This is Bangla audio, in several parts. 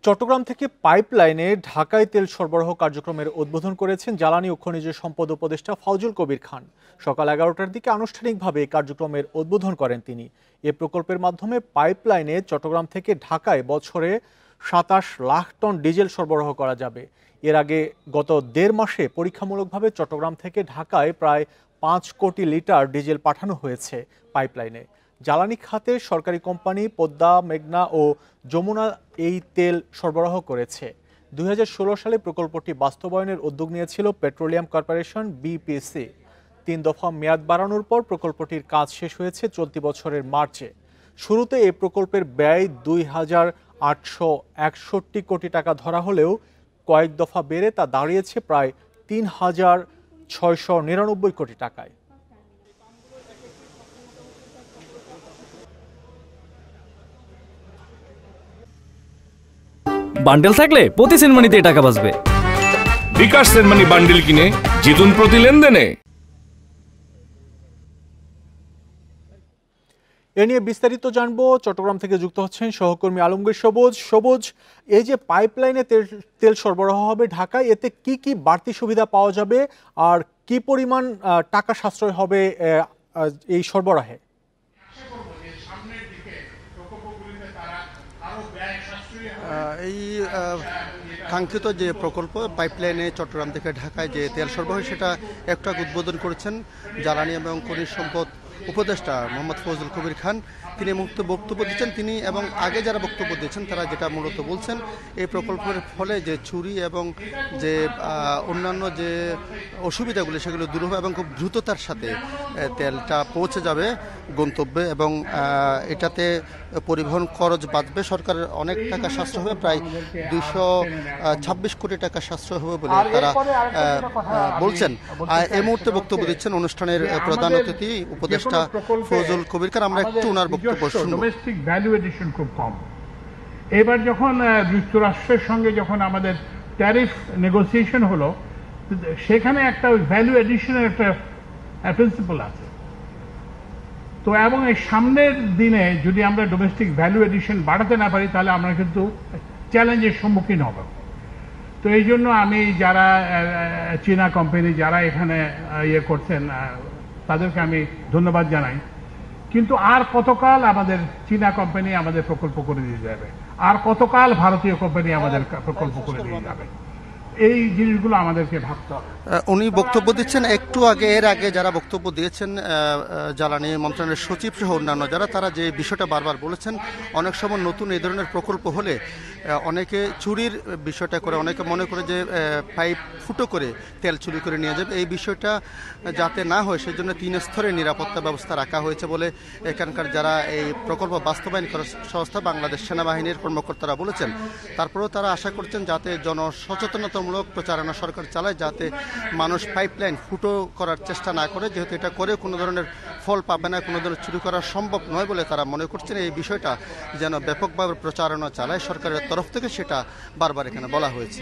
চট্টগ্রাম থেকে পাইপলাইনে ঢাকায় তেল সরবরাহ কার্যক্রমের উদ্বোধন করেছেন জ্বালানি ও খনিজ সম্পদ উপদেষ্টা ফাউজুল কবির খান। সকাল 11টার দিকে আনুষ্ঠানিকভাবে এই কার্যক্রমের উদ্বোধন করেন তিনি। এ প্রকল্পের মাধ্যমে পাইপলাইনে চট্টগ্রাম থেকে ঢাকায় বছরে ২৭ লাখ টন ডিজেল সরবরাহ করা যাবে। এর আগে গত ১.৫ মাসে পরীক্ষামূলকভাবে চট্টগ্রাম থেকে ঢাকায় প্রায় ৫ কোটি লিটার ডিজেল পাঠানো হয়েছে পাইপলাইনে। জ্বালানি খাতে সরকারি কোম্পানি পদ্মা, মেঘনা ও যমুনা এই তেল সরবরাহ করেছে। ২০১৬ সালে প্রকল্পটি বাস্তবায়নের উদ্যোগ নিয়েছিল পেট্রোলিয়াম কর্পোরেশন বিপিসি। ৩ দফা মেয়াদ বাড়ানোর পর প্রকল্পটির কাজ শেষ হয়েছে চলতি বছরের মার্চে। শুরুতে এই প্রকল্পের ব্যয় ২,৮৬১ কোটি টাকা ধরা হলেও কয়েক দফা বেড়ে তা দাঁড়িয়েছে প্রায় ৩,৬৯৯ কোটি টাকায়। বান্ডেল থাকলে প্রতি সেনমানিতে টাকা বাঁচবে। বিকাশ সেনমানি বান্ডেল কিনে জিতুন প্রতি লেনদেনে। এ নিয়ে বিস্তারিত জানবো। চট্টগ্রাম থেকে যুক্ত হচ্ছেন সহকর্মী আলমগীর সবুজ। সবুজ, এই যে পাইপলাইনে তেল সরবরাহ হবে ঢাকায়, এতে কি কি বাড়তি সুবিধা পাওয়া যাবে আর কি পরিমাণ টাকা সাশ্রয় হবে এই সরবরাহে? এই কাঙ্ক্ষিত যে প্রকল্প পাইপলাইনে চট্টগ্রাম থেকে ঢাকায় যে তেল সরবরাহ, সেটা একটা উদ্বোধন করেছেন জ্বালানি এবং খনিজ সম্পদ উপদেষ্টা মোহাম্মদ ফাউজুল কবির খান। তিনি বক্তব্য দিচ্ছেন। তিনি এবং আগে যারা বক্তব্য দিচ্ছেন তারা যেটা মূলত বলছেন, এই প্রকল্পের ফলে যে চুরি এবং যে অন্যান্য যে অসুবিধাগুলি সেগুলো দূর হবে এবং খুব দ্রুততার সাথে তেলটা পৌঁছে যাবে গন্তব্যে এবং এটাতে পরিবহন খরচ বাঁচবে। সরকারের অনেক টাকা সাশ্রয় হবে, প্রায় ২২৬ কোটি টাকা সাশ্রয় হবে বলে তারা বলছেন। এই মুহূর্তে বক্তব্য দিচ্ছেন অনুষ্ঠানের প্রধান অতিথি উপদেষ্টা ফাউজুল কবির খান। আমরা একটু ওনার বক্তব্য শুনব। ডোমেস্টিক ভ্যালু এডিশন খুব কম। এবার যখন যুক্তরাষ্ট্রের সঙ্গে যখন আমাদের ট্যারিফ নেগোসিয়েশন হলো, সেখানে একটা ভ্যালু এডিশনের একটা প্রিন্সিপাল আছে। তো এবং এই সামনের দিনে যদি আমরা ডোমেস্টিক ভ্যালু এডিশন বাড়াতে না পারি, তাহলে আমরা কিন্তু চ্যালেঞ্জের সম্মুখীন হব। তো এই জন্য আমি যারা চীনা কোম্পানি যারা এখানে ইয়ে করছেন তাদেরকে আমি ধন্যবাদ জানাই। কিন্তু আর কতকাল আমাদের চীনা কোম্পানি আমাদের প্রকল্প করে দিয়ে যাবে, আর কতকাল ভারতীয় কোম্পানি আমাদের প্রকল্প করে দিয়ে যাবে, এই জিনিসগুলো আমাদেরকে ভাবতে হবে। উনি বক্তব্য দিচ্ছেন একটু আগে। এর আগে যারা বক্তব্য দিয়েছেন জ্বালানি মন্ত্রণালয়ের সচিব সহ অন্যান্য যারা, তারা যে বিষয়টা বারবার বলেছেন, অনেক সময় নতুন এই ধরনের প্রকল্প হলে অনেকে চুরির বিষয়টা করে, অনেকে মনে করে যে পাইপ ফুটো করে তেল চুরি করে নিয়ে যাবে। এই বিষয়টা যাতে না হয় সেজন্য 3 স্তরের নিরাপত্তা ব্যবস্থা রাখা হয়েছে বলে এখানকার যারা এই প্রকল্প বাস্তবায়ন করার সংস্থা বাংলাদেশ সেনাবাহিনীর কর্মকর্তারা বলেছেন। তারপরেও তারা আশা করছেন যাতে জনসচেতনতামূলক প্রচারণা সরকার চালায়, যাতে মানুষ পাইপলাইন ফুটো করার চেষ্টা না করে, যেহেতু এটা করে কোনো ধরনের ফল পাবে না, কোনো ধরনের চুরি করা সম্ভব নয় বলে তারা মনে করছেন। এই বিষয়টা যেন ব্যাপকভাবে প্রচারণা চালায় সরকারের তরফ থেকে, সেটা বারবার এখানে বলা হয়েছে।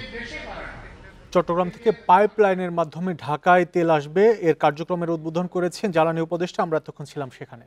চট্টগ্রাম থেকে পাইপলাইনের মাধ্যমে ঢাকায় তেল আসবে, এর কার্যক্রমের উদ্বোধন করেছেন জ্বালানি উপদেষ্টা। আমরা এতক্ষণ ছিলাম সেখানে।